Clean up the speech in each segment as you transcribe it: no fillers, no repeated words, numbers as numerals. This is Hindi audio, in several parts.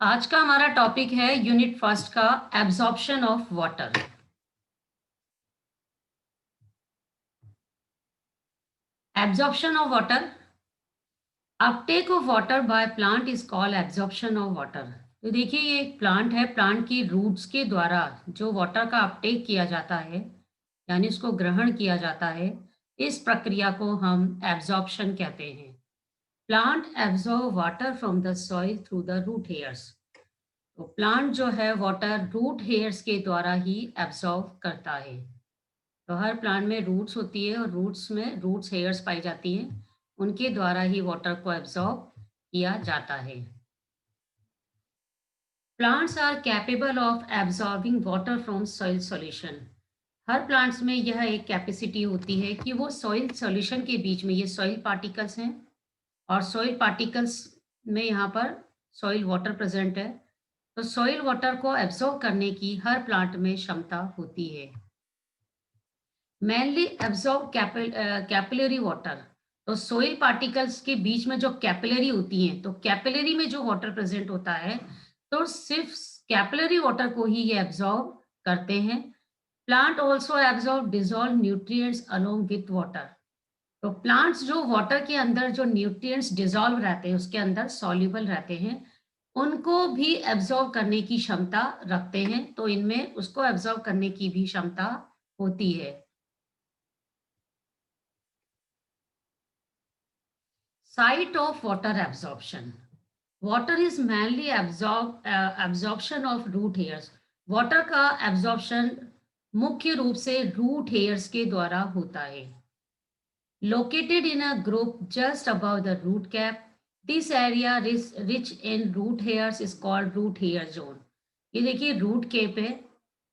आज का हमारा टॉपिक है यूनिट फर्स्ट का absorption of water. Absorption of water, Uptake of water by plant is called absorption of water. तो देखिए, ये एक प्लांट है। प्लांट की रूट्स के द्वारा जो वाटर का अपटेक किया जाता है, यानी उसको ग्रहण किया जाता है, इस प्रक्रिया को हम एब्जॉर्प्शन कहते हैं। Plant absorb water from the soil through the root hairs. तो प्लांट जो है वाटर रूट हेयर्स के द्वारा ही एब्जॉर्ब करता है। तो हर प्लांट में रूट्स होती है और रूट्स में रूट्स हेयर्स पाई जाती हैं, उनके द्वारा ही वाटर को एब्जॉर्ब किया जाता है। Plants are capable of absorbing water from soil solution. हर प्लांट्स में यह एक कैपेसिटी होती है कि वो सॉइल सॉल्यूशन के बीच में, ये सॉइल पार्टिकल्स हैं और सॉइल पार्टिकल्स में यहाँ पर सॉइल वाटर प्रेजेंट है, तो सॉइल वाटर को एब्जॉर्ब करने की हर प्लांट में क्षमता होती है। Mainly absorb capillary water. तो सोइल पार्टिकल्स के बीच में जो कैपिलरी होती हैं, तो कैपिलरी में जो वाटर प्रेजेंट होता है, तो सिर्फ कैपिलरी वाटर को ही ये एब्जॉर्ब करते हैं। Plant also absorb dissolve nutrients along with water. तो प्लांट्स जो वाटर के अंदर जो न्यूट्रिएंट्स डिजॉल्व रहते हैं, उसके अंदर सॉल्युबल रहते हैं, उनको भी एब्जॉर्ब करने की क्षमता रखते हैं। तो इनमें उसको एब्जॉर्ब करने की भी क्षमता होती है। Site of water absorption. Water is mainly absorption of root hairs. Water का absorption मुख्य रूप से root hairs के द्वारा होता है. Located in a group just above the root cap, this area is rich in root hairs is called root hair zone. ये देखिए रूट केप है,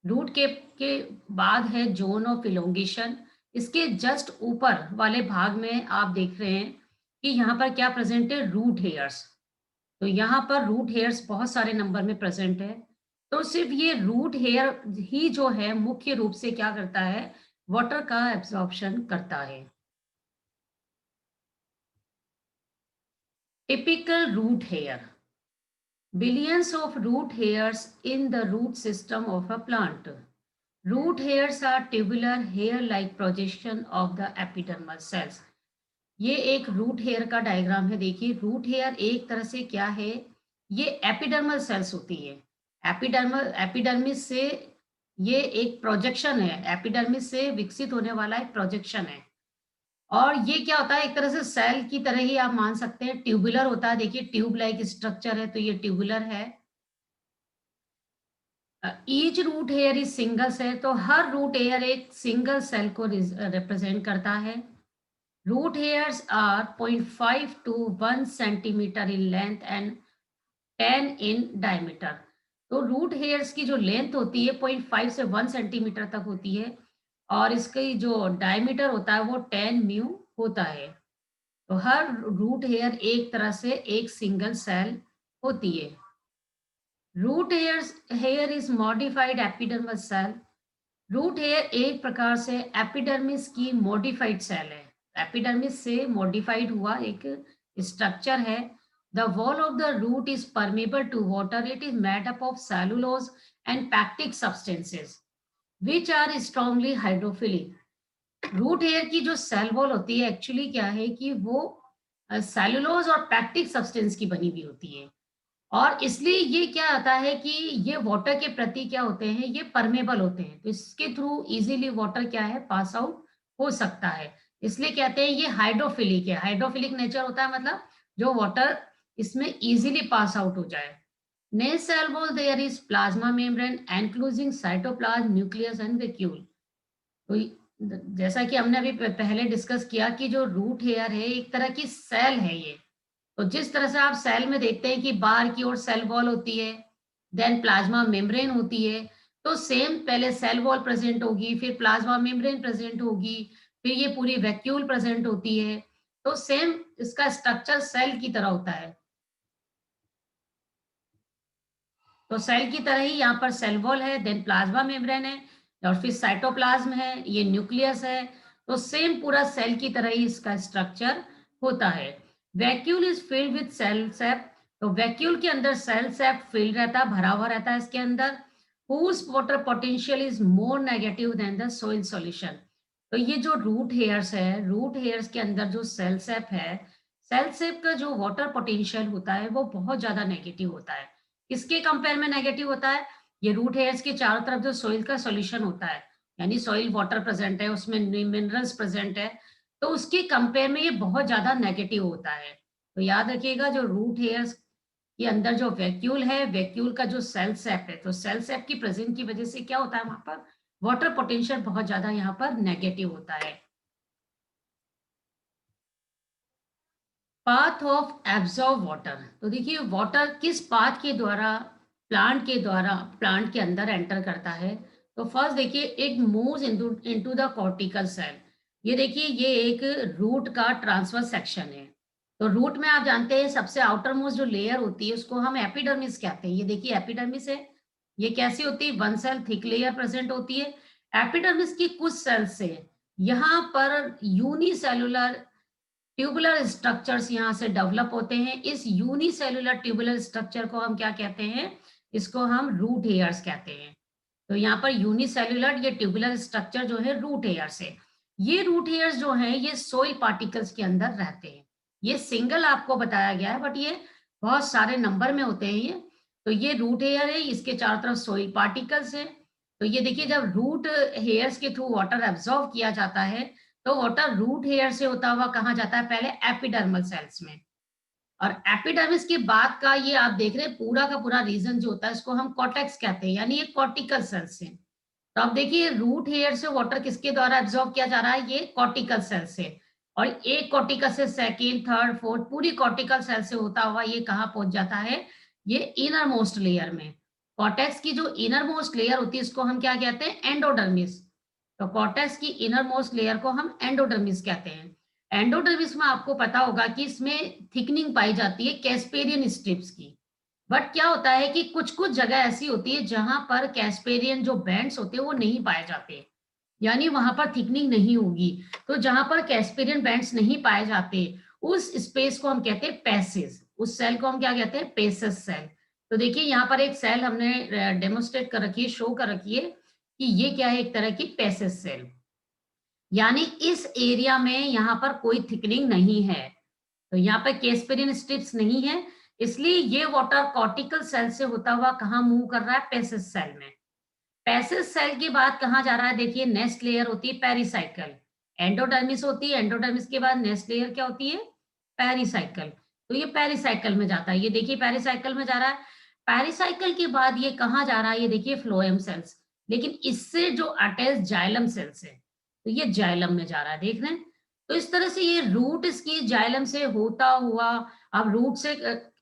रूट केप के बाद है जोन ऑफ इलोंगेशन। इसके जस्ट ऊपर वाले भाग में आप देख रहे हैं कि यहाँ पर क्या प्रेजेंट है, रूट हेयर्स। तो यहाँ पर रूट हेयर्स बहुत सारे नंबर में प्रेजेंट है। तो सिर्फ ये रूट हेयर ही जो है मुख्य रूप से क्या करता है, वाटर का एब्जॉर्प्शन करता है। Typical root hair, billions of root hairs in the root system of a plant. Root hairs are tubular hair-like projection of the epidermal cells. ये एक रूट हेयर का डायग्राम है। देखिए, रूट हेयर एक तरह से क्या है, ये एपिडर्मल सेल्स होती है। एपिडर्मिस से ये एक प्रोजेक्शन है, एपिडर्मिस से विकसित होने वाला एक प्रोजेक्शन है। और ये क्या होता है, एक तरह से सेल की तरह ही आप मान सकते हैं, ट्यूबुलर होता है। देखिए, ट्यूब लाइक स्ट्रक्चर है, तो ये ट्यूबुलर है। Each root hair is single cell, तो हर रूट हेयर एक सिंगल सेल को रिप्रेजेंट करता है। Root hairs are 0.5 to 1 centimetre in length and 10 in diameter. तो रूट हेयर्स की जो लेंथ होती है 0.5 से 1 सेंटीमीटर तक होती है और इसकी जो डायमीटर होता है वो 10 म्यू होता है। तो हर रूट हेयर एक तरह से एक सिंगल सेल होती है। Root hair is modified epidermal cell. Root hair एक प्रकार से एपिडर्मिस की मॉडिफाइड सेल है। एपिडर्मिस से मॉडिफाइड हुआ एक स्ट्रक्चर है। The wall of the root is permeable to water. It is made up of cellulose and pectic substances which are strongly hydrophilic. Root hair की जो सेल वॉल होती है, एक्चुअली क्या है कि वो सेलुलोज और पैक्टिक सब्सटेंस की बनी हुई होती है। और इसलिए ये क्या होता है कि ये वाटर के प्रति क्या होते हैं, ये परमेबल होते हैं। तो इसके थ्रू इजीली वाटर क्या है, पास आउट हो सकता है। इसलिए कहते हैं ये हाइड्रोफिलिक है। हाइड्रोफिलिक नेचर होता है, मतलब जो वाटर इसमें इजीली पास आउट हो जाए। Next cell wall there is plasma membrane enclosing cytoplasm nucleus and vacuole. तो जैसा कि हमने अभी पहले डिस्कस किया कि जो रूट हेयर है एक तरह की सेल है ये। तो जिस तरह से आप सेल में देखते हैं कि बाहर की ओर सेल वॉल होती है, देन प्लाज्मा मेम्ब्रेन होती है, तो सेम पहले सेल वॉल प्रेजेंट होगी, फिर प्लाज्मा मेम्ब्रेन प्रेजेंट होगी, फिर ये पूरी वैक्यूल प्रेजेंट होती है। तो सेम इसका स्ट्रक्चर सेल की तरह होता है। तो सेल की तरह ही यहाँ पर सेल वॉल है, देन प्लाज्मा मेम्ब्रेन है और फिर साइटोप्लाज्म है, ये न्यूक्लियस है। तो सेम पूरा सेल की तरह ही इसका स्ट्रक्चर होता है। Vacuole is filled with cell sap. तो वैक्यूल के अंदर सेल सेप फिल रहता है, भरा हुआ रहता है इसके अंदर, whose water potential is more negative than the soil solution। तो ये जो रूट हेयर्स है, रूट हेयर्स के अंदर जो सेल सेप है, सेल सेप का जो वाटर पोटेंशियल होता है वो बहुत ज्यादा नेगेटिव होता है। किसके कंपेयर में नेगेटिव होता है? ये रूट हेयर्स के चारों तरफ जो सोइल का सॉल्यूशन होता है, यानी सोइल वाटर प्रेजेंट है, उसमें मिनरल्स प्रेजेंट है, तो उसके कंपेयर में ये बहुत ज्यादा नेगेटिव होता है। तो याद रखिएगा, जो रूट हेयर्स के अंदर जो वैक्यूल है, वैक्यूल का जो सेल सेप है, तो सेल सेप की प्रेजेंस की वजह से क्या होता है, वहां पर वाटर पोटेंशियल बहुत ज्यादा यहाँ पर नेगेटिव होता है। पाथ ऑफ एब्जॉर्ब वाटर, तो देखिए वाटर किस पाथ के द्वारा प्लांट के अंदर एंटर करता है। तो फर्स्ट देखिए, it moves into the cortical cell. ये देखिए, ये एक रूट का ट्रांसफर सेक्शन है। तो रूट में आप जानते हैं सबसे आउटर मोस्ट जो लेयर होती है उसको हम एपिडर्मिस कहते हैं। ये देखिए एपिडर्मिस है, ये कैसी होती है, one cell thick layer present होती है। एपिडर्मिस की कुछ सेल्स से यहाँ पर यूनिसेलुलर ट्यूबुलर स्ट्रक्चर्स यहाँ से डेवलप होते हैं। इस यूनिसेलुलर ट्यूबुलर स्ट्रक्चर को हम क्या कहते हैं? इसको हम रूट हेयर्स कहते हैं। तो यहाँ पर यूनिसेलुलर ये ट्यूबुलर स्ट्रक्चर जो है रूट हेयर्स है। ये रूट हेयर्स जो हैं ये सोइल पार्टिकल्स के अंदर रहते हैं। ये सिंगल आपको बताया गया है, बट ये बहुत सारे नंबर में होते हैं ये। तो ये रूट हेयर है, इसके चारों तरफ सोइल पार्टिकल्स है। तो ये देखिए, जब रूट हेयर्स के थ्रू वाटर एब्जॉर्ब किया जाता है तो वाटर रूट हेयर से होता हुआ कहाँ जाता है? पहले एपिडर्मल सेल्स में। और एपिडर्मिस के बाद का ये आप देख रहे हैं पूरा का पूरा रीजन जो होता है इसको हम कॉर्टेक्स कहते हैं, यानी ये कॉर्टिकल सेल्स से। तो अब देखिए, रूट हेयर से वाटर किसके द्वारा एब्जॉर्ब किया जा रहा है? ये कॉर्टिकल सेल से। और एक कॉर्टिकल से सेकेंड, थर्ड, फोर्थ, पूरी कॉर्टिकल सेल से होता हुआ ये कहाँ पहुंच जाता है? ये इनर मोस्ट लेयर में। कॉर्टेक्स की जो इनर मोस्ट लेयर होती है इसको हम क्या कहते हैं? एंडोडर्मिस। तो कॉर्टेक्स की इनर मोस्ट लेयर को हम एंडोडर्मिस कहते हैं। एंडोडर्मिस में आपको पता होगा कि इसमें थिकनिंग पाई जाती है कैस्पेरियन स्ट्रिप्स की। बट क्या होता है कि कुछ कुछ जगह ऐसी होती है जहां पर कैस्पेरियन जो बैंड्स होते हैं वो नहीं पाए जाते, यानी वहां पर थिकनिंग नहीं होगी। तो जहां पर कैस्पेरियन बैंड्स नहीं पाए जाते उस स्पेस को हम कहते हैं पैसेज। उस सेल को हम क्या कहते हैं? Passage cell. तो देखिए, यहाँ पर एक सेल हमने डेमोस्ट्रेट कर रखी है, शो कर रखी है कि ये क्या है, एक तरह की पैसेज सेल, यानी इस एरिया में यहाँ पर कोई थिकनिंग नहीं है। तो यहाँ पे कैस्पेरियन स्ट्रिप्स नहीं है, इसलिए ये वाटर कॉर्टिकल सेल से होता हुआ कहाँ मूव कर रहा है? पैसेज सेल में। पैसेज सेल के बाद कहाँ जा रहा है? देखिए, नेक्स्ट लेयर होती है पेरिसाइकल। एंडोडर्मिस होती है, एंडोडर्मिस के बाद नेक्स्ट लेयर क्या होती है? पेरिसाइकल। तो ये पेरिसाइकल में जाता है, ये देखिए पेरिसाइकल में जा रहा है। पेरिसाइकल के बाद ये कहाँ जा रहा है? ये देखिए फ्लोएम सेल्स। लेकिन इससे जो अटैच जाइलम सेल्स है, तो ये जाइलम में जा रहा है, देख रहे हैं। तो इस तरह से ये रूट इसकी जाइलम से होता हुआ, अब रूट से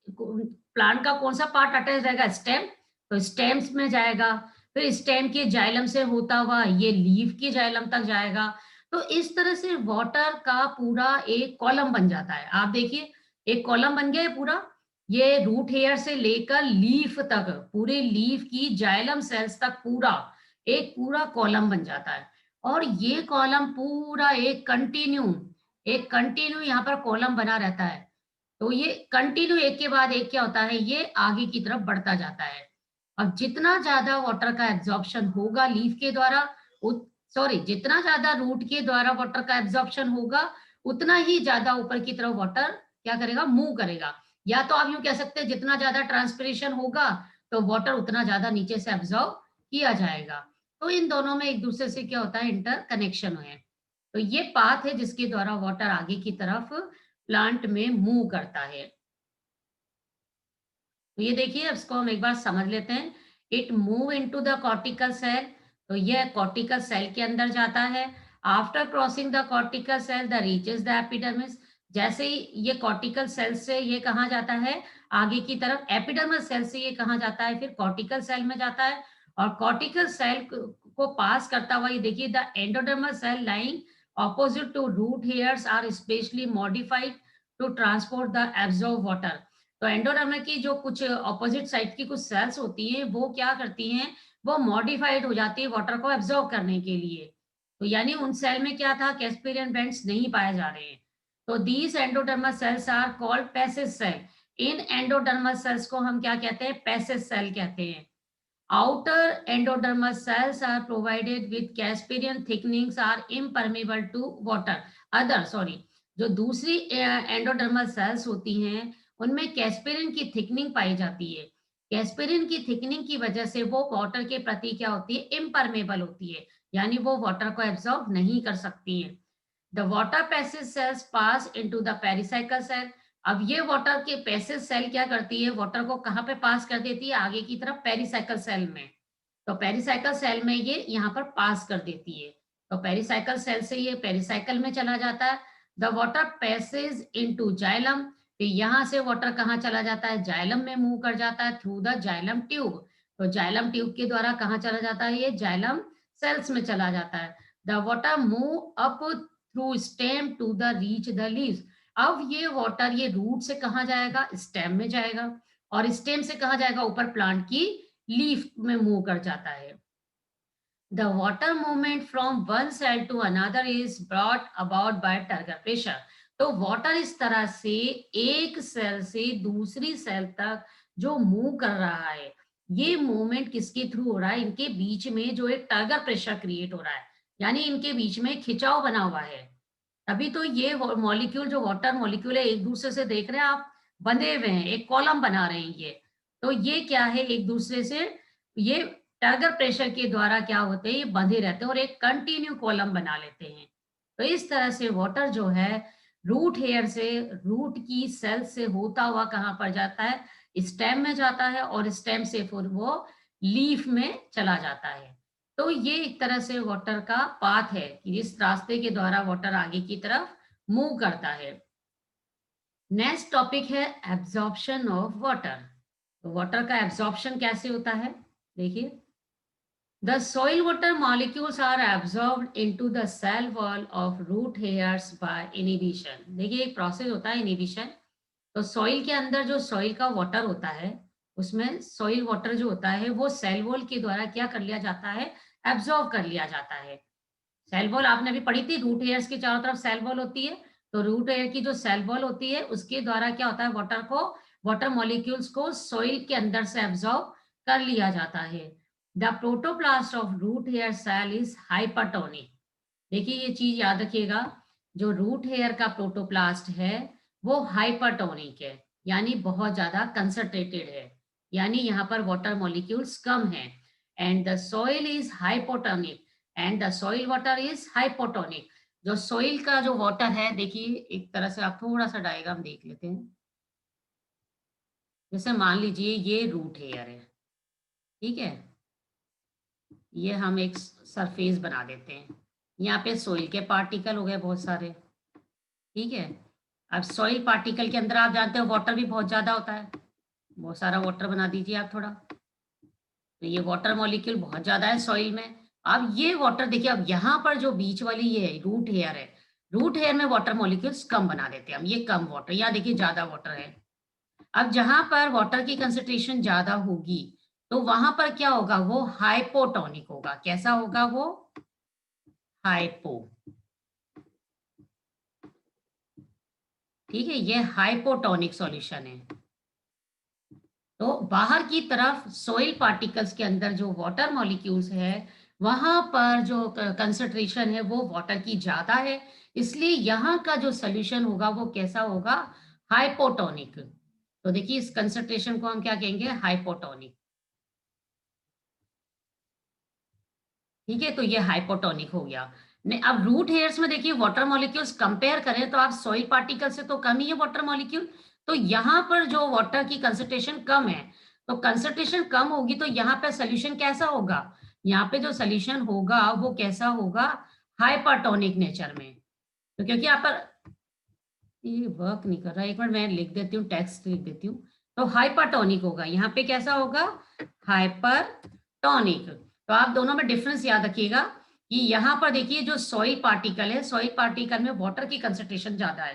प्लांट का कौन सा पार्ट अटैच रहेगा? स्टेम। तो स्टेम्स में जाएगा, फिर स्टेम के जाइलम से होता हुआ ये लीफ की जाइलम तक जाएगा। तो इस तरह से वाटर का पूरा एक कॉलम बन जाता है। आप देखिए, एक कॉलम बन गया है पूरा। ये रूट हेयर से लेकर लीफ तक, पूरे लीफ की जाइलम सेल्स तक पूरा एक पूरा कॉलम बन जाता है। और ये कॉलम पूरा एक कंटिन्यू यहाँ पर कॉलम बना रहता है। तो ये कंटिन्यू एक के बाद एक क्या होता है? ये आगे की तरफ बढ़ता जाता है। अब जितना ज्यादा वाटर का एब्जॉर्प्शन होगा लीफ के द्वारा, सॉरी, जितना ज्यादा रूट के द्वारा वाटर का एब्जॉर्प्शन होगा, उतना ही ज्यादा ऊपर की तरफ वाटर क्या करेगा? मूव करेगा। या तो आप यूं कह सकते हैं, जितना ज्यादा ट्रांसपिरेशन होगा तो वाटर उतना ज्यादा नीचे से एब्जॉर्ब किया जाएगा। तो इन दोनों में एक दूसरे से क्या होता है? इंटर कनेक्शन है। तो ये पाथ है जिसके द्वारा वाटर आगे की तरफ प्लांट में मूव करता है। तो ये देखिए, अब इसको हम एक बार समझ लेते हैं। It move into the cortical cell. तो यह कॉर्टिकल सेल के अंदर जाता है। After crossing the cortical cell the reaches the epidermis. जैसे ही ये कॉर्टिकल सेल से ये कहाँ जाता है? आगे की तरफ। एपिडर्मल सेल से ये कहाँ जाता है? फिर कॉर्टिकल सेल में जाता है। और कॉर्टिकल सेल को पास करता हुआ ये देखिए, the endodermal cell lying opposite to root hairs are specially modified to transport the absorb water. तो एंडोडर्मा की जो कुछ ऑपोजिट साइड की कुछ सेल्स होती हैं वो क्या करती हैं? वो मॉडिफाइड हो जाती है वाटर को एब्जॉर्ब करने के लिए। तो यानी उन सेल में क्या था? कैस्पेरियन बैंड्स नहीं पाए जा रहे हैं। तो these endoderma cells are called passage cell. इन एंडोडर्मल सेल्स को हम क्या कहते हैं? पैसिव सेल कहते हैं। Outer endodermal cells are provided with casparian thickenings are impermeable to water. जो दूसरी एंडोडर्मल सेल्स होती हैं उनमें कैस्पेरिन की थिकनिंग पाई जाती है। कैस्पेरिन की थिकनिंग की वजह से वो वाटर के प्रति क्या होती है? इम्परमेबल होती है, यानी वो वाटर को एब्जॉर्ब नहीं कर सकती है। The water passage cells pass into the pericycle cell. अब ये वाटर के पैसेज सेल क्या करती है? वाटर को कहाँ पे पास कर देती है? आगे की तरफ पेरिसाइकल सेल में। तो पेरिसाइकल सेल में ये यहाँ पर पास कर देती है। तो पेरिसाइकल सेल से ये पेरिसाइकल में चला जाता है। The water passage into xylem. तो यहाँ से वाटर कहाँ चला जाता है? जाइलम में मूव कर जाता है थ्रू द जाइलम ट्यूब। तो जाइलम ट्यूब के द्वारा कहाँ चला जाता है? ये जाइलम सेल्स में चला जाता है। The water move up through stem to the reach the leaves. अब ये वाटर ये रूट से कहाँ जाएगा? स्टेम में जाएगा, और स्टेम से कहाँ जाएगा? ऊपर प्लांट की लीफ में मूव कर जाता है। The water movement from one cell to another is brought about by turgor pressure. तो वाटर इस तरह से एक सेल से दूसरी सेल तक जो मूव कर रहा है, ये मूवमेंट किसके थ्रू हो रहा है? इनके बीच में जो एक टर्गर प्रेशर क्रिएट हो रहा है, यानी इनके बीच में खिंचाव बना हुआ है। तभी तो ये मॉलिक्यूल जो वाटर मॉलिक्यूल है एक दूसरे से देख रहे हैं आप, बंधे हुए हैं, एक कॉलम बना रहे हैं ये। तो ये क्या है? एक दूसरे से ये टैगर प्रेशर के द्वारा क्या होते हैं? ये बंधे रहते हैं और एक कंटिन्यू कॉलम बना लेते हैं। तो इस तरह से वाटर जो है रूट हेयर से, रूट की सेल से होता हुआ कहाँ पर जाता है? स्टेम में जाता है, और स्टेम से फिर वो लीफ में चला जाता है। तो ये एक तरह से वाटर का पाथ है कि इस रास्ते के द्वारा वाटर आगे की तरफ मूव करता है। नेक्स्ट टॉपिक है एब्जॉर्प्शन ऑफ वाटर। तो वाटर का एब्जॉर्प्शन कैसे होता है? देखिए, the soil water molecules are absorbed into the cell wall of root hairs by inhibition. देखिए, एक प्रोसेस होता है इनहिबिशन। तो सॉइल के अंदर जो सॉइल का वाटर होता है, उसमें सॉइल वाटर जो होता है वो सेल वॉल के द्वारा क्या कर लिया जाता है? एब्जॉर्ब कर लिया जाता है। सेल वॉल आपने अभी पढ़ी थी, रूट हेयर्स के चारों तरफ सेल वॉल होती है। तो रूट हेयर की जो सेल वॉल होती है उसके द्वारा क्या होता है? वाटर को, वाटर मॉलिक्यूल्स को सॉइल के अंदर से एब्जॉर्ब कर लिया जाता है। The protoplast of root hair cell is hypertonic. देखिए, ये चीज याद रखिएगा, जो रूट हेयर का प्रोटोप्लास्ट है वो हाइपरटोनिक है, यानी बहुत ज्यादा कंसंट्रेटेड है, यानी यहाँ पर वाटर मॉलिक्यूल्स कम है। And the soil is hypotonic, and the soil water is hypotonic. जो सॉइल का जो वाटर है, देखिए एक तरह से आप थोड़ा सा डायग्राम देख लेते हैं। जैसे मान लीजिए ये रूट हेयर है, ठीक है, ये हम एक सरफेस बना देते हैं। यहाँ पे सॉइल के पार्टिकल हो गए बहुत सारे, ठीक है। अब सॉइल पार्टिकल के अंदर आप जानते हो वाटर भी बहुत ज्यादा होता है, बहुत सारा वाटर बना दीजिए आप थोड़ा। तो ये वाटर मॉलिक्यूल बहुत ज्यादा है सॉइल में। अब ये वाटर देखिए, अब यहाँ पर जो बीच वाली ये रूट हेयर है, रूट हेयर में वाटर मॉलिक्यूल्स कम बना देते हैं हम, ये कम वाटर, यहाँ देखिए ज्यादा वाटर है। अब जहां पर वाटर की कंसेंट्रेशन ज्यादा होगी तो वहां पर क्या होगा? वो हाइपोटोनिक होगा। कैसा होगा वो? हाइपो, ठीक है, ये हाइपोटोनिक सॉल्यूशन है। तो बाहर की तरफ सॉइल पार्टिकल्स के अंदर जो वाटर मॉलिक्यूल्स है, वहां पर जो कंसंट्रेशन है वो वाटर की ज्यादा है, इसलिए यहाँ का जो सोल्यूशन होगा वो कैसा होगा? हाइपोटोनिक। तो देखिए, इस कंसंट्रेशन को हम क्या कहेंगे? हाइपोटोनिक। ठीक है, तो ये हाइपोटोनिक हो गया। ने अब रूट हेयर्स में देखिए वाटर मॉलिक्यूल्स कंपेयर करें तो आप सॉइल पार्टिकल से तो कम ही है वाटर मॉलिक्यूल, तो यहाँ पर जो वाटर की कंसंट्रेशन कम है, तो कंसंट्रेशन कम होगी तो यहाँ पे सोल्यूशन कैसा होगा? यहाँ पे जो सोल्यूशन होगा वो कैसा होगा? हाइपरटोनिक नेचर में। तो क्योंकि यहाँ पर ये वर्क नहीं कर रहा है, एक बार मैं लिख देती हूँ, टेक्स्ट लिख देती हूँ। तो हाइपरटोनिक होगा, यहाँ पे कैसा होगा? हाइपरटोनिक। तो आप दोनों में डिफरेंस याद रखिएगा कि यहाँ पर देखिए जो सॉइल पार्टिकल है, सॉइल पार्टिकल में वाटर की कंसेंट्रेशन ज्यादा है,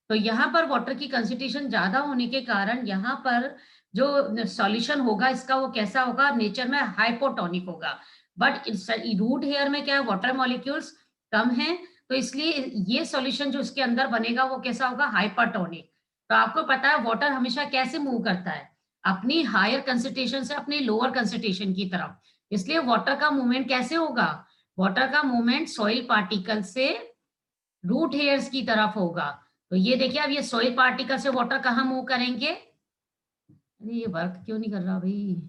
तो यहाँ पर वाटर की कंसेंट्रेशन ज्यादा होने के कारण यहाँ पर जो सॉल्यूशन होगा इसका वो कैसा होगा? नेचर में हाइपोटोनिक होगा। बट रूट हेयर में क्या है? वाटर मॉलिक्यूल्स कम है, तो इसलिए ये सॉल्यूशन जो इसके अंदर बनेगा वो कैसा होगा? हाइपरटोनिक। तो आपको पता है वाटर हमेशा कैसे मूव करता है, अपनी हायर कंसंट्रेशन से अपनी लोअर कंसंट्रेशन की तरफ। इसलिए वाटर का मूवमेंट कैसे होगा, वाटर का मूवमेंट सॉइल पार्टिकल से रूट हेयर्स की तरफ होगा। तो ये देखिए, अब ये सॉइल पार्टिकल से वाटर कहाँ मूव करेंगे, अरे ये वर्क क्यों नहीं कर रहा भाई।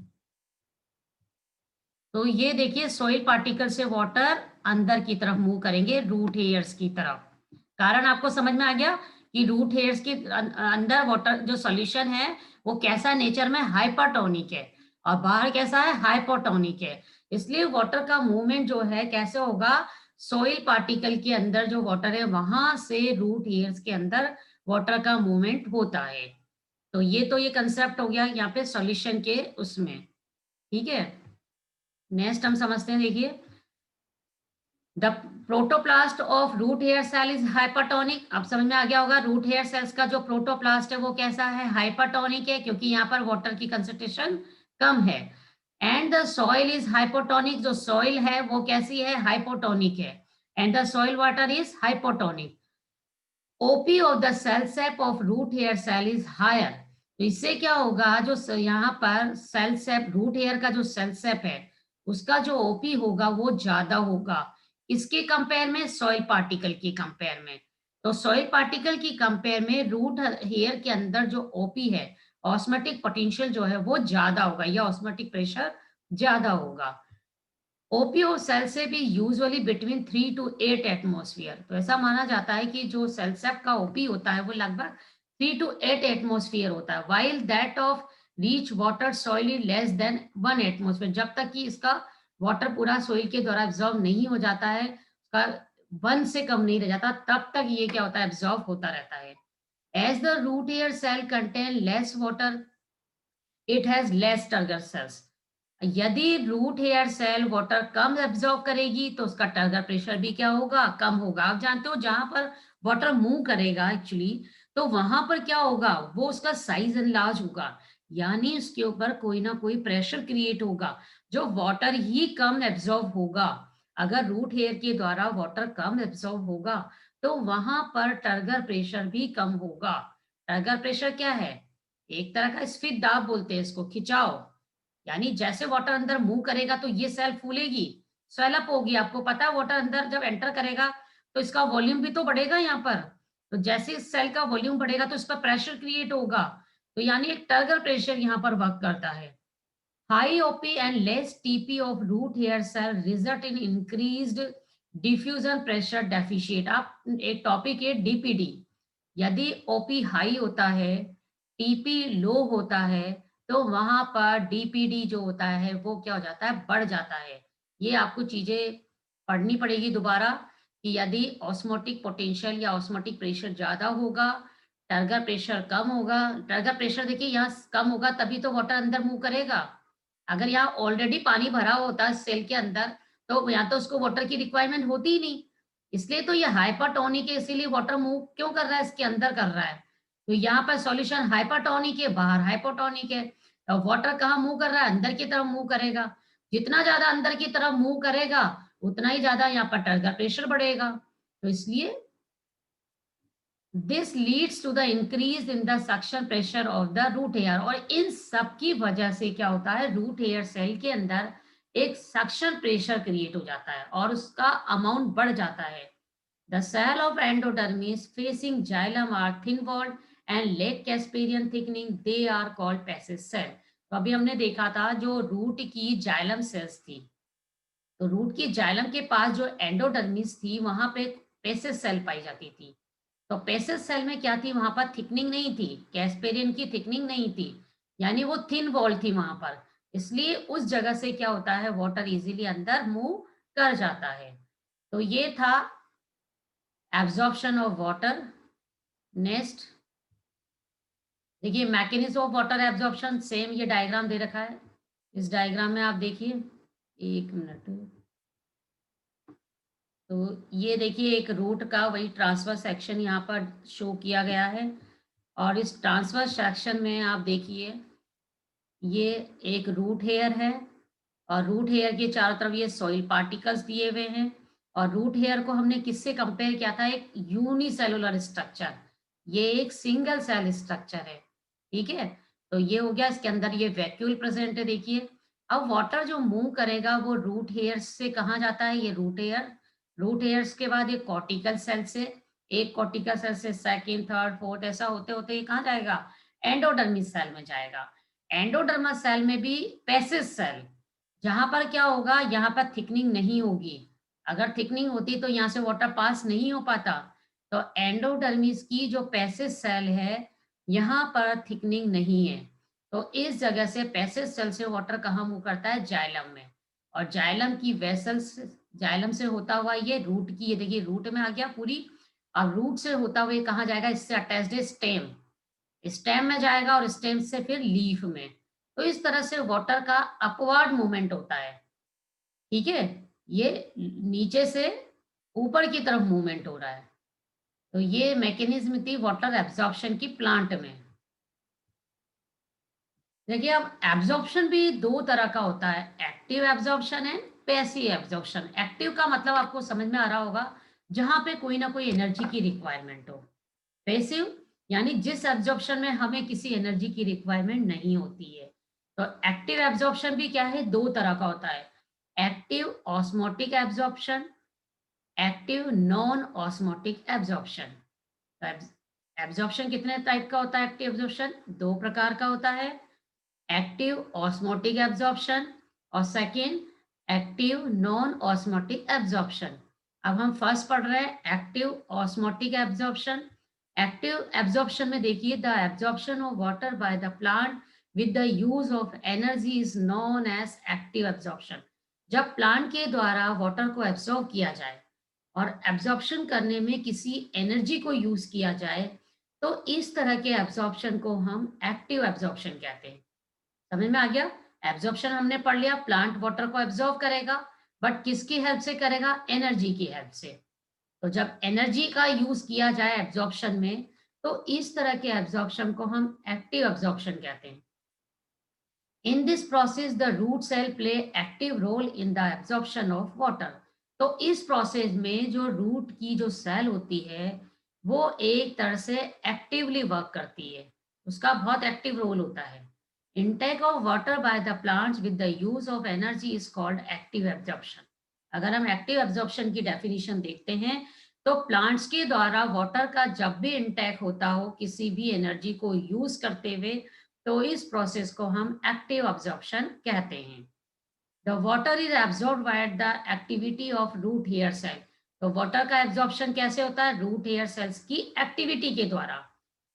तो ये देखिए सॉइल पार्टिकल से वाटर अंदर की तरफ मूव करेंगे रूट हेयर्स की तरफ। कारण आपको समझ में आ गया कि रूट हेयर्स के अंदर वाटर जो सॉल्यूशन है वो कैसा नेचर में हाइपरटोनिक है, और बाहर कैसा है, हाइपोटोनिक है। इसलिए वाटर का मूवमेंट जो है कैसे होगा, सॉइल पार्टिकल के अंदर जो वाटर है वहां से रूट हेयर्स के अंदर वाटर का मूवमेंट होता है। तो ये कंसेप्ट हो गया यहाँ पे सॉल्यूशन के उसमें। ठीक है, नेक्स्ट हम समझते हैं, देखिए the protoplast of root hair cell is hypertonic. अब समझ में आ गया होगा, रूट हेयर सेल्स का जो प्रोटोप्लास्ट है वो कैसा है, हाइपरटोनिक है, क्योंकि यहाँ पर वाटर की कंसंट्रेशन कम है। And the soil is hypotonic, जो सॉइल है वो कैसी है, हाइपोटोनिक है। And the soil water is hypotonic. OP of the cell sap of root hair cell is higher. तो इससे क्या होगा, जो यहाँ पर सेल सेप, रूट हेयर का जो सेल सेप है उसका जो ओपी होगा वो ज्यादा होगा, इसके कंपेयर में, सॉइल पार्टिकल की कंपेयर में। तो सॉइल पार्टिकल की कंपेयर में रूट हेयर के अंदर जो ओपी है, ऑस्मोटिक पोटेंशियल जो है वो ज्यादा होगा, या ऑस्मोटिक प्रेशर ज्यादा होगा। ओपीओ सेल से भी यूजुअली बिटवीन 3 to 8 एटमॉस्फेयर। तो ऐसा माना जाता है कि जो सेल सेप का ओपी होता है वो लगभग 3 to 8 एटमॉस्फेयर होता है, while that of reach water soil is less than 1 atmosphere. जब तक कि इसका वाटर पूरा सॉइल के द्वारा एब्जॉर्ब नहीं हो जाता है, उसका 1 से कम नहीं रह जाता, तब तक ये क्या होता है, एब्जॉर्ब होता रहता है। As the root hair cell contain less water, it has less turgor cells. यदि रूट हेयर सेल वाटर कम एब्जॉर्ब करेगी तो उसका टर्गर प्रेशर भी क्या होगा, कम होगा। आप जानते हो जहां पर वाटर मूव करेगा एक्चुअली, तो वहां पर क्या होगा, वो उसका साइज एनलार्ज होगा, यानी उसके ऊपर कोई ना कोई प्रेशर क्रिएट होगा, जो वाटर ही कम एब्जॉर्ब होगा। अगर रूट हेयर के द्वारा वाटर कम एब्जॉर्ब होगा तो वहां पर टर्गर प्रेशर भी कम होगा। टर्गर प्रेशर क्या है, एक तरह का स्फीत दाब बोलते हैं इसको, खिंचाव। यानी जैसे वाटर अंदर मूव करेगा तो ये सेल फूलेगी, स्वेलअप होगी। आपको पता है वाटर अंदर जब एंटर करेगा तो इसका वॉल्यूम भी तो बढ़ेगा यहाँ पर। तो जैसे इस सेल का वॉल्यूम बढ़ेगा तो इस पर प्रेशर क्रिएट होगा। तो यानी एक टर्गर प्रेशर यहाँ पर वर्क करता है। High OP and less TP of root hair cell result in increased diffusion pressure deficit. आप एक टॉपिक है डीपीडी। यदि ओपी हाई होता है, टीपी लो होता है, तो वहां पर डीपीडी जो होता है वो क्या हो जाता है, बढ़ जाता है। ये आपको चीजें पढ़नी पड़ेगी दोबारा, कि यदि ऑस्मोटिक पोटेंशियल या ऑस्मोटिक प्रेशर ज्यादा होगा, टर्गर प्रेशर कम होगा। टर्गर प्रेशर देखिए यहाँ कम होगा तभी तो वाटर अंदर मूव करेगा। अगर यहाँ ऑलरेडी पानी भरा होता है सेल के अंदर, तो यहाँ तो उसको वाटर की रिक्वायरमेंट होती ही नहीं। इसलिए तो ये हाइपरटोनिक है, इसीलिए वाटर मूव क्यों कर रहा है, इसके अंदर कर रहा है। तो यहाँ पर सॉल्यूशन हाइपरटोनिक है, बाहर हाइपोटोनिक है। तो वाटर कहाँ मूव कर रहा है, अंदर की तरफ मूव करेगा। जितना ज्यादा अंदर की तरफ मूव करेगा उतना ही ज्यादा यहाँ पर टर्गर प्रेशर बढ़ेगा। तो इसलिए this leads to the increase in the suction pressure of the root hair. और इन सब की वजह से क्या होता है, रूट हेयर सेल के अंदर एक सक्शन प्रेशर क्रिएट हो जाता है और उसका अमाउंट बढ़ जाता है। The cell of endodermis facing xylem are thin walled and lack Casparian thickening, they are called passage cell. तो अभी हमने देखा था जो रूट की जाइलम सेल्स थी, तो रूट की जाइलम के पास जो एंडोडर्मिस थी वहां पे पेसेज सेल पाई जाती थी। तो पेसेज सेल में क्या थी, वहां पर थिकनिंग नहीं थी, कैस्पेरियन की थिकनिंग नहीं थी, यानी वो थिन वॉल थी वहां पर। इसलिए उस जगह से क्या होता है, वाटर इजीली अंदर मूव कर जाता है। तो ये था एब्जॉर्प्शन ऑफ वाटर। नेक्स्ट देखिए mechanism of water absorption, same ये डायग्राम दे रखा है। इस डायग्राम में आप देखिए, एक मिनट। तो ये देखिए एक रूट का वही ट्रांसफर सेक्शन यहाँ पर शो किया गया है। और इस ट्रांसफर सेक्शन में आप देखिए ये एक रूट हेयर है, और रूट हेयर के चारों तरफ ये सॉइल पार्टिकल्स दिए हुए हैं। और रूट हेयर को हमने किससे कंपेयर किया था, एक यूनिसेलुलर स्ट्रक्चर, ये एक सिंगल सेल स्ट्रक्चर है, ठीक है। तो ये हो गया, इसके अंदर ये वैक्यूल प्रेजेंट है, देखिए। अब वाटर जो मूव करेगा वो रूट हेयर्स से कहाँ जाता है, ये रूट हेयर्स के बाद ये कॉर्टिकल सेल से, एक कॉर्टिकल सेल से सेकंड, थर्ड, फोर्थ, ऐसा होते होते ये कहाँ जाएगा, एंडोडर्मिस सेल में जाएगा। एंडोडर्मिस सेल में भी पैसेज सेल, जहां पर क्या होगा, यहाँ पर थिकनिंग नहीं होगी। अगर थिकनिंग होती तो यहाँ से वाटर पास नहीं हो पाता। तो एंडोडर्मिस की जो पैसेज सेल है, यहाँ पर थिकनिंग नहीं है। तो इस जगह से पैसेज सेल से वाटर कहाँ मूव करता है, जाइलम में। और जाइलम की वेसल्स, जाइलम से होता हुआ ये रूट की, ये देखिए रूट में आ गया पूरी। अब रूट से होता हुआ ये कहाँ जाएगा, इससे अटैच्ड है स्टेम, स्टेम में जाएगा और स्टेम से फिर लीफ में। तो इस तरह से वाटर का अपवर्ड मूवमेंट होता है, ठीक है। ये नीचे से ऊपर की तरफ मूवमेंट हो रहा है। तो ये मैकेनिज्म थी वाटर एब्जॉर्प्शन की प्लांट में। देखिए, अब एब्जॉर्प्शन भी दो तरह का होता है, एक्टिव एब्जॉर्प्शन है, पैसिव एब्जॉर्प्शन। एक्टिव का मतलब आपको समझ में आ रहा होगा, जहां पे कोई ना कोई एनर्जी की रिक्वायरमेंट हो। पैसिव यानी जिस एब्जॉर्प्शन में हमें किसी एनर्जी की रिक्वायरमेंट नहीं होती है। तो एक्टिव एब्जॉर्प्शन भी क्या है, दो तरह का होता है, active osmotic absorption, active non osmotic absorption. तो एब्जॉर्प्शन कितने टाइप का होता है, एक्टिव एब्जॉर्प्शन दो प्रकार का होता है, एक्टिव ऑस्मोटिक एब्जॉर्प्शन और second active non osmotic absorption. अब हम फर्स्ट पढ़ रहे हैं active osmotic absorption. Active absorption में देखिए, the absorption of water by the plant with the use of energy is known as active absorption. जब प्लांट के द्वारा वाटर को एब्जॉर्ब किया जाए और एब्जॉर्प्शन करने में किसी एनर्जी को यूज किया जाए, तो इस तरह के एब्जॉर्प्शन को हम एक्टिव एब्जॉर्प्शन कहते हैं। समझ में आ गया। एब्जॉर्प्शन हमने पढ़ लिया, प्लांट वाटर को एब्जॉर्ब करेगा, बट किसकी हेल्प से करेगा, एनर्जी की हेल्प से। तो जब एनर्जी का यूज किया जाए एब्जॉर्प्शन में, तो इस तरह के एब्जॉर्प्शन को हम एक्टिव एब्जॉर्प्शन कहते हैं। In this process the root cell play active role in the absorption of water. तो इस प्रोसेस में जो रूट की जो सेल होती है, वो एक तरह से एक्टिवली वर्क करती है, उसका बहुत एक्टिव रोल होता है। Intake of water by the plants with the use of energy is called active absorption. अगर हम एक्टिव एब्जॉर्प्शन की डेफिनेशन देखते हैं, तो प्लांट्स के द्वारा वाटर का जब भी इनटेक होता हो किसी भी एनर्जी को यूज करते हुए, तो इस प्रोसेस को हम एक्टिव अब्जॉर्प्शन कहते हैं। The water is absorb by the activity of root hair cell. तो वाटर का एब्जॉर्प्शन कैसे होता है, रूट हेयर सेल्स की एक्टिविटी के द्वारा।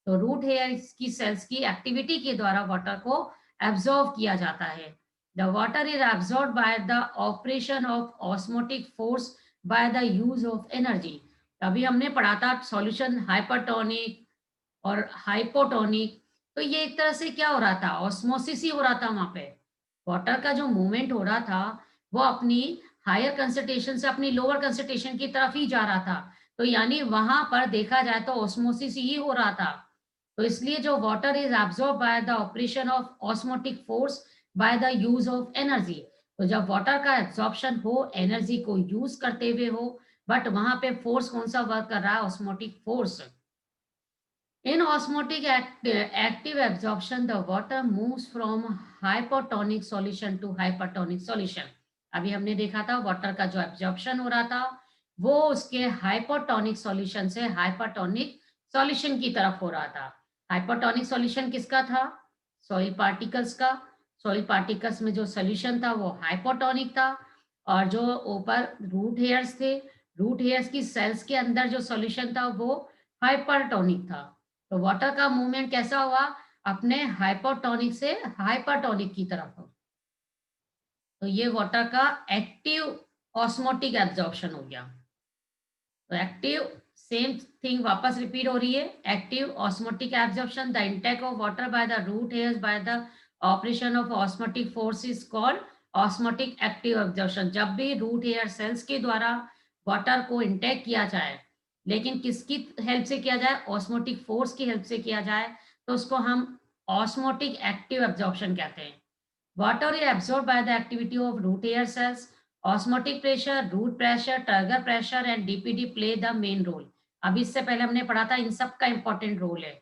तो रूट हेयर की सेल्स की एक्टिविटी के द्वारा वाटर को एब्जॉर्ब किया जाता है। The water is absorb by the operation of osmotic force by the use of energy. अभी हमने पढ़ा था सॉल्यूशन हाइपरटोनिक और हाइपोटोनिक। तो ये एक तरह से क्या हो रहा था, ऑस्मोसिस ही हो रहा था वहां पे। वाटर का जो मूवमेंट हो रहा था, वो अपनी हायर कंसंट्रेशन से अपनी लोअर कंसंट्रेशन की तरफ ही जा रहा था। तो यानी वहां पर देखा जाए तो ऑस्मोसिस ही हो रहा था। तो इसलिए जो water is absorb by the operation of osmotic force by the use of energy. तो जब वाटर का एब्जॉर्प्शन हो एनर्जी को यूज करते हुए हो, बट वहां पे फोर्स कौन सा वर्क कर रहा है, osmotic force. In osmotic active absorption, the water moves from hypotonic solution to hypertonic solution. अभी हमने देखा था वाटर का जो एब्जॉर्प्शन हो रहा था, वो उसके हाइपोटोनिक सॉल्यूशन से हाइपरटोनिक सॉल्यूशन की तरफ हो रहा था। हाइपोटोनिक सॉल्यूशन किसका था, सॉइल पार्टिकल्स का। सॉइल पार्टिकल्स में जो सॉल्यूशन था वो हाइपोटोनिक था, और जो ऊपर रूट हेयर्स थे, रूट हेयर्स की सेल्स के अंदर जो सॉल्यूशन था वो हाइपरटोनिक था। तो वाटर का मूवमेंट कैसा हुआ, अपने हाइपोटोनिक से हाइपरटोनिक की तरफ हो। तो ये वाटर का एक्टिव ऑस्मोटिक एब्जॉर्प्शन हो गया। तो एक्टिव, सेम थिंग वापस रिपीट हो रही है, active osmotic absorption, the intake of water by the root hairs by the operation of osmotic force is called osmotic active absorption. जब भी रूट हेयर सेल्स के द्वारा वाटर को इंटेक किया जाए, लेकिन किसकी हेल्प से किया जाए, ऑस्मोटिक फोर्स की हेल्प से किया जाए, तो उसको हम ऑस्मोटिक एक्टिव एब्जॉर्प्शन कहते हैं। Water is absorbed by the activity of root hair cells. Osmotic pressure, root pressure, turgor pressure and DPD play the main role. अब इससे पहले हमने पढ़ा था इन सब का इंपॉर्टेंट रोल है।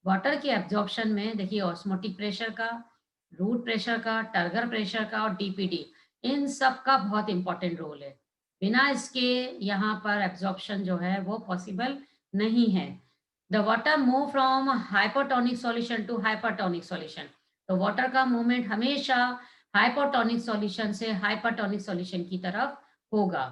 वाटर के एब्जॉर्प्शन में देखिए ऑस्मोटिक प्रेशर का, रूट प्रेशर का, टर्गर प्रेशर का और डीपीडी, इन सब का बहुत इंपॉर्टेंट रोल है। बिना इसके यहाँ पर एब्जॉर्प्शन जो है वो पॉसिबल नहीं है। The water move from hypotonic solution to hypertonic solution, तो वाटर का मूवमेंट हमेशा हाइपोटोनिक सॉल्यूशन से हाइपरटोनिक सॉल्यूशन की तरफ होगा।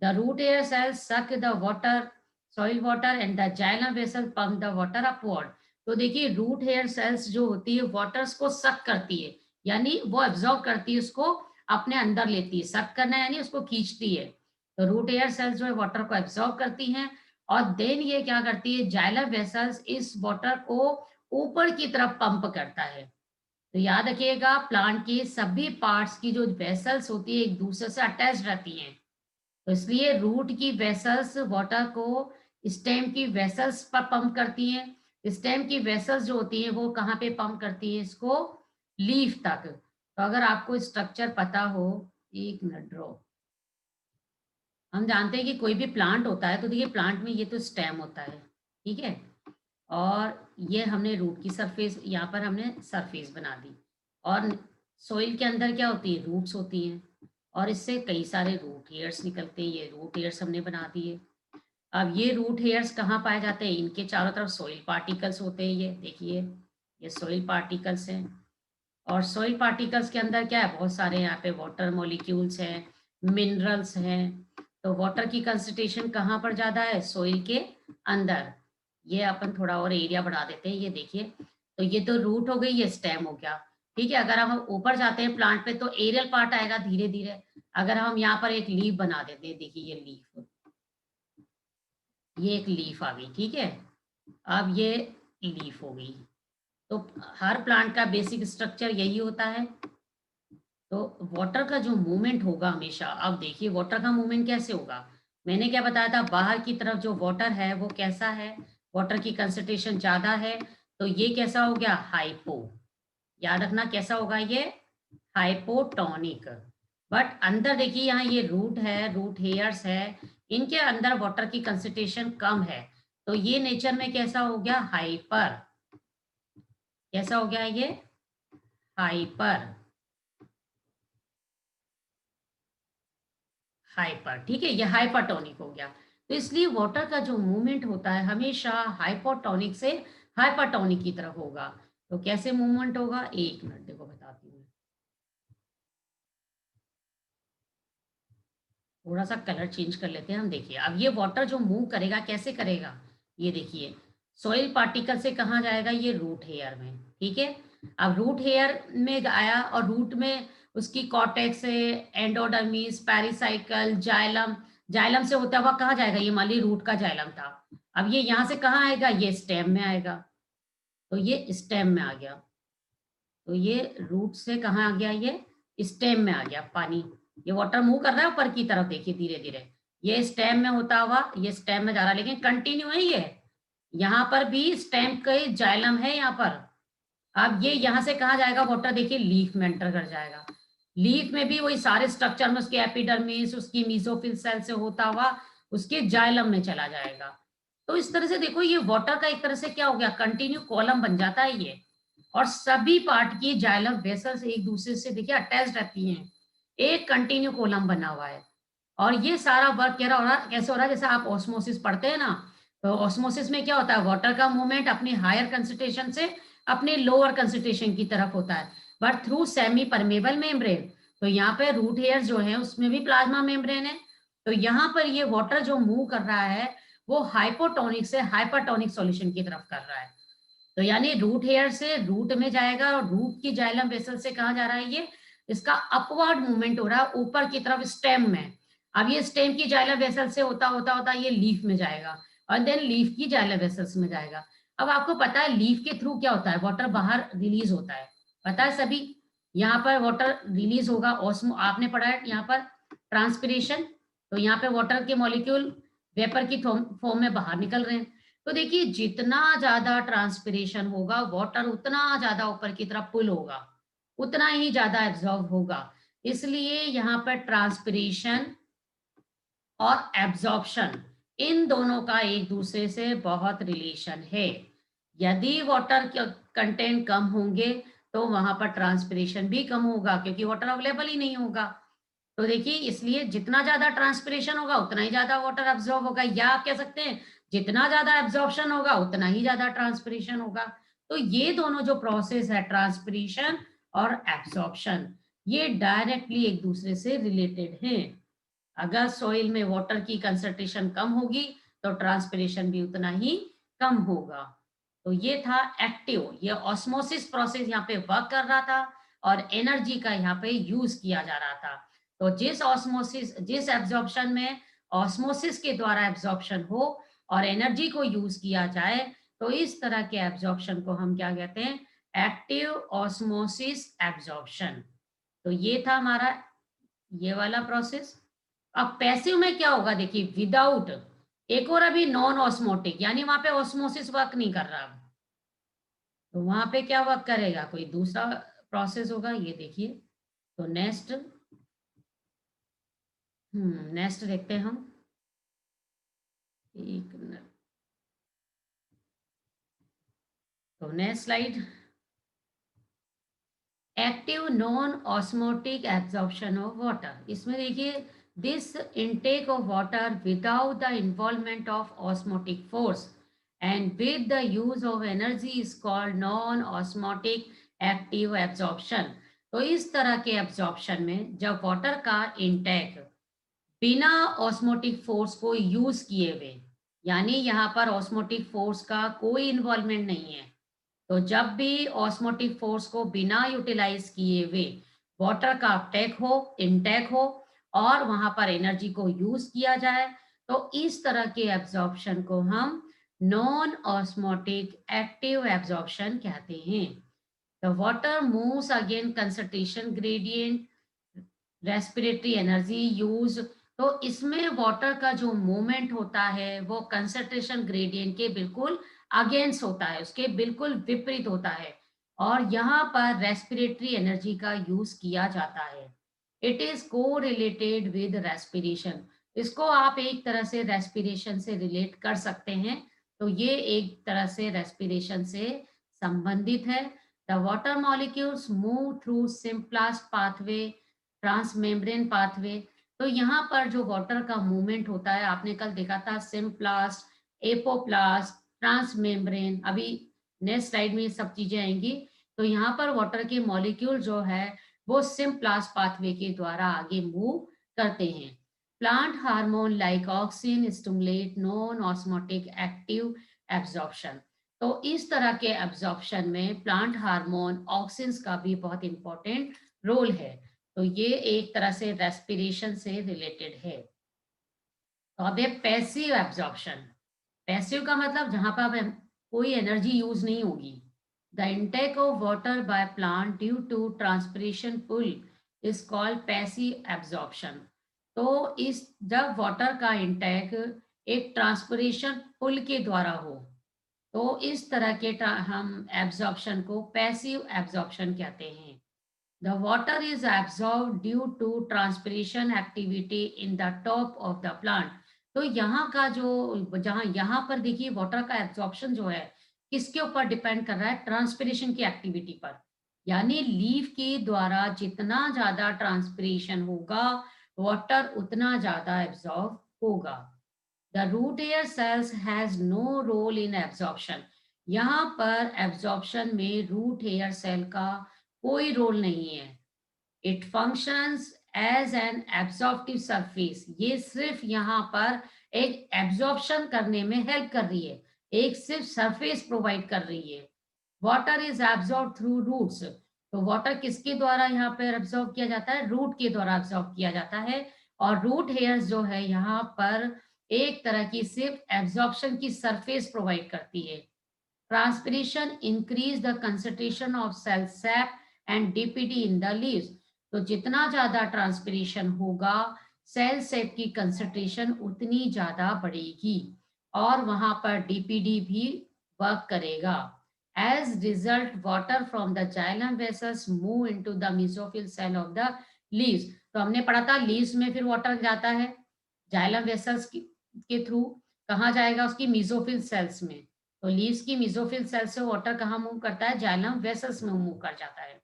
The root hair cells suck the water, soil water and the xylem vessel pump the water upward. तो देखिए रूट हेयर सेल्स जो होती है वाटर्स को सक करती है, यानी वो एब्जॉर्ब करती है, उसको अपने अंदर लेती है। सक करना यानी उसको खींचती है। तो रूट एयर सेल्स जो है वाटर को एब्जॉर्ब करती हैं और देन ये क्या करती है, जाइलम वेसल्स इस वाटर को ऊपर की तरफ पंप करता है। तो याद रखिएगा प्लांट के सभी पार्ट्स की जो वेसल्स होती है एक दूसरे से अटैच रहती हैं। तो इसलिए रूट की वेसल्स वाटर को स्टेम की वेसल्स पर पंप करती हैं। स्टेम की वेसल्स जो होती हैं वो कहाँ पे पंप करती हैं, इसको लीफ तक। तो अगर आपको स्ट्रक्चर पता हो, 1 मिनट ड्रॉ, हम जानते हैं कि कोई भी प्लांट होता है तो देखिए प्लांट में ये तो स्टेम होता है, ठीक है, और ये हमने रूट की सरफेस, यहाँ पर हमने सरफेस बना दी, और सोइल के अंदर क्या होती है, रूट्स होती हैं, और इससे कई सारे रूट हेयर्स निकलते हैं। ये रूट हेयर्स हमने बना दिए। अब ये रूट हेयर्स कहाँ पाए जाते हैं, इनके चारों तरफ सॉइल पार्टिकल्स होते हैं। ये देखिए ये सॉइल पार्टिकल्स हैं, और सॉइल पार्टिकल्स के अंदर क्या है, बहुत सारे यहाँ पे वाटर मॉलिक्यूल्स हैं, मिनरल्स हैं। तो वाटर की कंसंट्रेशन कहाँ पर ज़्यादा है, सॉइल के अंदर। ये अपन थोड़ा और एरिया बढ़ा देते हैं, ये देखिए। तो ये तो रूट हो गई, ये स्टेम हो गया, ठीक है। अगर हम ऊपर जाते हैं प्लांट पे तो एरियल पार्ट आएगा धीरे धीरे। अगर हम यहाँ पर एक लीफ बना देते हैं, देखिए ये लीफ, ये एक लीफ आ गई, ठीक है। अब ये लीफ हो गई। तो हर प्लांट का बेसिक स्ट्रक्चर यही होता है। तो वाटर का जो मूवमेंट होगा हमेशा, अब देखिए वाटर का मूवमेंट कैसे होगा, मैंने क्या बताया था, बाहर की तरफ जो वाटर है वो कैसा है, वाटर की कंसंट्रेशन ज्यादा है, तो ये कैसा हो गया, हाइपो। याद रखना कैसा होगा ये, हाइपोटोनिक। बट अंदर देखिए यहाँ ये रूट है, रूट हेयर्स है, इनके अंदर वाटर की कंसंट्रेशन कम है, तो ये नेचर में कैसा हो गया, हाइपर। कैसा हो गया ये, हाइपर। हाइपर, ठीक है, ये हाइपरटोनिक हो गया। तो इसलिए वाटर का जो मूवमेंट होता है हमेशा हाइपोटोनिक से हाइपरटोनिक की तरफ होगा। तो कैसे मूवमेंट होगा, 1 मिनट देखो बताती हूँ। थोड़ा सा कलर चेंज कर लेते हैं हम। देखिए अब ये वाटर जो मूव करेगा कैसे करेगा, ये देखिए सॉइल पार्टिकल से कहाँ जाएगा, ये रूट हेयर में, ठीक है। अब रूट हेयर में आया और रूट में उसकी कॉर्टेक्स है, एंडोडर्मिस, पेरिसाइकल, जाइलम, जाइलम से होता हुआ कहाँ जाएगा, ये मान ली रूट का जाइलम था। अब ये यहाँ से कहाँ आएगा, ये स्टेम में आएगा, तो ये स्टेम में आ गया। तो ये रूट से कहाँ आ गया, ये स्टेम में आ गया पानी। ये वाटर मूव कर रहा है ऊपर की तरफ, देखिए धीरे धीरे ये स्टेम में होता हुआ ये स्टेम में जा रहा है, लेकिन कंटिन्यू है ये। यहाँ पर भी स्टेम का जाइलम है यहाँ पर। अब ये यहाँ से कहाँ जाएगा वाटर, देखिए लीफ में एंटर कर जाएगा। लीफ में भी वही सारे स्ट्रक्चर में उसके एपिडर्मिस, उसकी मीसोफिल सेल से होता हुआ उसके जाइलम में चला जाएगा। तो इस तरह से देखो ये वाटर का एक तरह से क्या हो गया, कंटिन्यू कॉलम बन जाता है ये। और सभी पार्ट की जाइलम वेसल्स एक दूसरे से देखिए अटैच रहती हैं, एक कंटिन्यू कॉलम बना हुआ है। और ये सारा वर्क क्या हो रहा है, कैसे हो रहा है, जैसे आप ऑस्मोसिस पढ़ते हैं ना, तो ऑस्मोसिस में क्या होता है, वाटर का मूवमेंट अपनी हायर कंसंट्रेशन से अपने लोअर कंसंट्रेशन की तरफ होता है, but through semi permeable membrane. तो यहाँ पे रूट हेयर जो है उसमें भी प्लाज्मा मेम्ब्रेन है। तो यहाँ पर ये वाटर जो मूव कर रहा है वो हाइपोटोनिक से हाइपरटोनिक सॉल्यूशन की तरफ कर रहा है। तो यानी रूट हेयर से रूट में जाएगा, और रूट की जाइलम वेसल से कहाँ जा रहा है, ये इसका अपवर्ड मूवमेंट हो रहा है ऊपर की तरफ स्टेम में। अब ये स्टेम की जाइलम वेसल से होता होता होता ये लीफ में जाएगा, और देन लीफ की जाइलम वेसल्स में जाएगा। अब आपको पता है लीफ के थ्रू क्या होता है, वाटर बाहर रिलीज होता है, पता है सभी। यहाँ पर वाटर रिलीज होगा, ऑस्मो आपने पढ़ा है यहाँ पर ट्रांसपिरेशन। तो यहाँ पे वाटर के मॉलिक्यूल वेपर की फॉर्म में बाहर निकल रहे हैं। तो देखिए जितना ज्यादा ट्रांसपिरेशन होगा वाटर उतना ज्यादा ऊपर की तरफ पुल होगा, उतना ही ज्यादा एब्जॉर्ब होगा। इसलिए यहाँ पर ट्रांसपिरेशन और एब्जॉर्प्शन इन दोनों का एक दूसरे से बहुत रिलेशन है। यदि वाटर कंटेंट कम होंगे तो वहां पर ट्रांसपिरेशन भी कम होगा, क्योंकि वाटर अवेलेबल ही नहीं होगा। तो देखिए, इसलिए जितना ज्यादा ट्रांसपिरेशन होगा उतना ही ज्यादा वाटर एब्जॉर्ब होगा, या आप कह सकते हैं जितना ज्यादा एब्जॉर्प्शन होगा उतना ही ज्यादा ट्रांसपिरेशन होगा। तो ये दोनों जो प्रोसेस है, ट्रांसपिरेशन और एब्जॉर्प्शन, ये डायरेक्टली एक दूसरे से रिलेटेड हैं। अगर सॉइल में वाटर की कंसंट्रेशन कम होगी तो ट्रांसपिरेशन भी उतना ही कम होगा। तो ये था एक्टिव, ये ऑस्मोसिस प्रोसेस यहाँ पे वर्क कर रहा था और एनर्जी का यहाँ पे यूज किया जा रहा था। तो जिस एब्जॉर्प्शन में ऑस्मोसिस के द्वारा एब्जॉर्प्शन हो और एनर्जी को यूज किया जाए, तो इस तरह के एब्जॉर्प्शन को हम क्या कहते हैं? Active osmosis absorption. तो ये था हमारा ये वाला प्रोसेस। अब पैसिव में क्या होगा? देखिए, विदाउट, एक और अभी नॉन ऑस्मोटिक, यानी वहां पे ऑस्मोसिस वर्क नहीं कर रहा। तो वहां पे क्या वर्क करेगा? कोई दूसरा प्रोसेस होगा, ये देखिए। तो नेक्स्ट देखते हैं हम। एक मिनट। तो next slide, active non osmotic absorption of water. इसमें देखिए, this intake of water without the involvement of osmotic force and with the use of energy is called non osmotic active absorption. तो इस तरह के एब्जॉर्प्शन में जब वाटर का इनटेक बिना ऑस्मोटिक फोर्स को यूज किए हुए, यानी यहाँ पर ऑस्मोटिक फोर्स का कोई इन्वॉल्वमेंट नहीं है, तो जब भी ऑस्मोटिक फोर्स को बिना यूटिलाइज किए हुए वाटर का अपटेक हो, इनटेक हो और वहां पर एनर्जी को यूज किया जाए, तो इस तरह के एब्जॉर्प्शन को हम नॉन ऑस्मोटिक एक्टिव एब्जॉर्प्शन कहते हैं। The water moves again concentration gradient, respiratory energy use. तो इसमें वाटर का जो मूवमेंट होता है वो कंसंट्रेशन ग्रेडियंट के बिल्कुल अगेंस्ट होता है, उसके बिल्कुल विपरीत होता है, और यहाँ पर रेस्पिरेटरी एनर्जी का यूज किया जाता है। इट इज को रिलेटेड विद रेस्पिरेशन। इसको आप एक तरह से रेस्पिरेशन से रिलेट कर सकते हैं। तो ये एक तरह से रेस्पिरेशन से संबंधित है। The water molecules move through simplest pathway, transmembrane pathway. तो यहाँ पर जो वाटर का मूवमेंट होता है, आपने कल देखा था सिम्प्लास्ट, एपोप्लास्ट, ट्रांसमेम्ब्रेन। अभी नेक्स्ट स्लाइड में ये सब चीजें आएंगी। तो यहाँ पर वाटर के मॉलिक्यूल जो है वो सिम्प्लास्ट पाथवे के द्वारा आगे मूव करते हैं। Plant hormone like auxin stimulate non osmotic active absorption. तो इस तरह के एब्जॉर्प्शन में प्लांट हार्मोन ऑक्सिन्स का भी बहुत इंपॉर्टेंट रोल है। तो ये एक तरह से रेस्पिरेशन से रिलेटेड है। तो अब ये पैसिव एब्जॉर्प्शन। पैसिव का मतलब जहां पर अब कोई एनर्जी यूज नहीं होगी। The intake of water by plant due to transpiration pull is called passive absorption. तो इस जब वाटर का इंटेक एक ट्रांसपिरेशन पुल के द्वारा हो, तो इस तरह के हम एब्जॉर्प्शन को पैसिव एब्जॉर्प्शन कहते हैं। The water is absorbed due to transpiration activity in the top of the plant. तो यहाँ का जो जहाँ यहाँ पर देखिए वाटर का एब्जॉर्प्शन जो है किसके ऊपर डिपेंड कर रहा है? ट्रांसपिरेशन की एक्टिविटी पर। यानी लीफ के द्वारा जितना ज्यादा ट्रांसपिरेशन होगा, वाटर उतना ज्यादा एब्जॉर्ब होगा। The root hair cells has no role in absorption. यहाँ पर एब्जॉर्प्शन में रूट हेयर सेल का कोई रोल नहीं है। It functions as an absorptive surface. ये सिर्फ यहाँ पर एक एब्जॉर्प्शन करने में हेल्प कर रही है, एक सिर्फ सरफेस प्रोवाइड कर रही है। Water is absorb through roots. तो वाटर किसके द्वारा यहाँ पर एब्जॉर्ब किया जाता है? रूट के द्वारा एब्जॉर्ब किया जाता है। और रूट हेयर्स जो है यहाँ पर एक तरह की सिर्फ एब्जॉर्प्शन की सरफेस प्रोवाइड करती है। Transpiration increase the concentration of cell sap and DPD in the leaves. तो जितना ज्यादा ट्रांसपिरेशन होगा, सेल सेप की कंसंट्रेशन उतनी ज्यादा बढ़ेगी और वहां पर डीपीडी भी वर्क करेगा। As result water from the xylem vessels move into the mesophyll cell of the leaves. तो हमने पढ़ा था लीव्स में फिर वाटर जाता है जाइलम वेसल्स के थ्रू, कहाँ जाएगा? उसकी मेसोफिल सेल्स में। तो लीव्स की मेसोफिल सेल से वाटर कहाँ मूव करता है? जाइलम वेसल्स में मूव कर जाता है।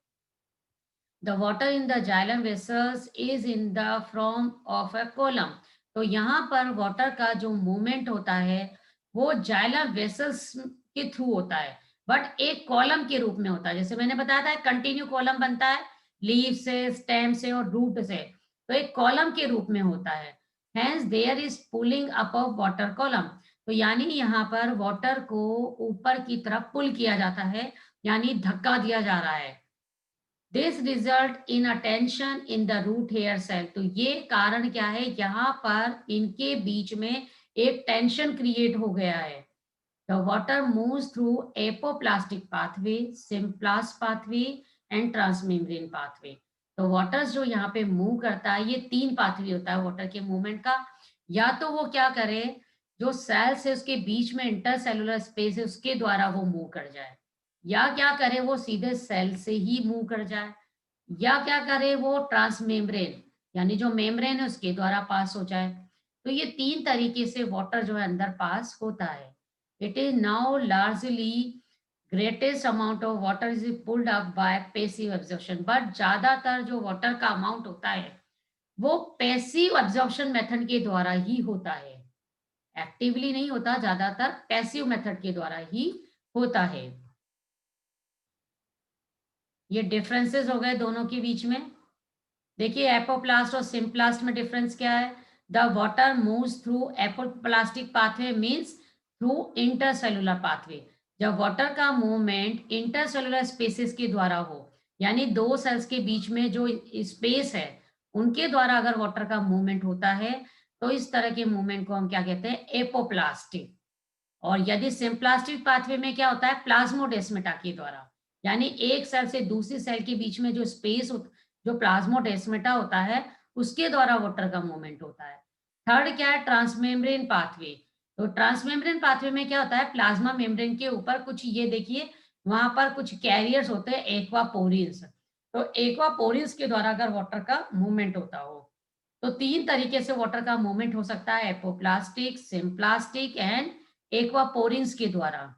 The water in the xylem vessels is in the form of a column. तो यहाँ पर वाटर का जो मूवमेंट होता है वो जाइलम वेसल्स के थ्रू होता है, बट एक कॉलम के रूप में होता है। जैसे मैंने बताया था कंटिन्यू कॉलम बनता है लीव से, स्टेम से और रूट से, तो एक कॉलम के रूप में होता है। Hence there is pulling up of water column. तो यानी यहाँ पर वाटर को ऊपर की तरफ पुल किया जाता है, यानी धक्का दिया जा रहा है। This result in a tension in the root hair cell. तो ये कारण क्या है? यहाँ पर इनके बीच में एक टेंशन क्रिएट हो गया है। The water moves through apoplastic pathway, symplast pathway and transmembrane pathway. तो वाटर जो यहाँ पे मूव करता है, ये 3 पाथवे होता है वाटर के मूवमेंट का। या तो वो क्या करे, जो सेल्स है उसके बीच में इंटरसेलुलर स्पेस है उसके द्वारा वो मूव कर जाए, या क्या करे वो सीधे सेल से ही मूव कर जाए, या क्या करे वो ट्रांसमेम्ब्रेन यानी जो मेम्ब्रेन है उसके द्वारा पास हो जाए। तो ये 3 तरीके से वाटर जो है अंदर पास होता है। It is now largely greatest amount of water is pulled up by passive absorption. But ज्यादातर जो वाटर का अमाउंट होता है वो पैसिव एब्जॉर्प्शन मेथड के द्वारा ही होता है, एक्टिवली नहीं होता, ज्यादातर पैसिव मेथड के द्वारा ही होता है। ये डिफरेंसेस हो गए दोनों के बीच में। देखिए एपोप्लास्ट और सिम्प्लास्ट में डिफरेंस क्या है? The water moves through apoplastic pathway means through intercellular pathway. जब वाटर का मूवमेंट इंटरसेलुलर स्पेसेस के द्वारा हो, यानी 2 सेल्स के बीच में जो स्पेस है उनके द्वारा अगर वाटर का मूवमेंट होता है, तो इस तरह के मूवमेंट को हम क्या कहते हैं? एपोप्लास्टिक। और यदि सिम्प्लास्टिक पाथवे में क्या होता है? प्लाज्मोडेस्माटा के द्वारा, यानी एक सेल से दूसरी सेल के बीच में जो स्पेस जो प्लाज्मोडेस्माटा होता है उसके द्वारा वाटर का मूवमेंट होता है। थर्ड क्या है? Transmembrane pathway. तो ट्रांसमेम्ब्रेन पाथवे में क्या होता है? प्लाज्मा मेम्ब्रेन के ऊपर कुछ ये देखिए वहां पर कुछ कैरियर्स होते हैं एक्वापोरिन्स। तो एक्वापोरिन्स के द्वारा अगर वाटर का मूवमेंट होता हो, तो 3 तरीके से वाटर का मूवमेंट हो सकता है, एपोप्लास्टिक, सिम्प्लास्टिक एंड एक्वापोरिन्स के द्वारा।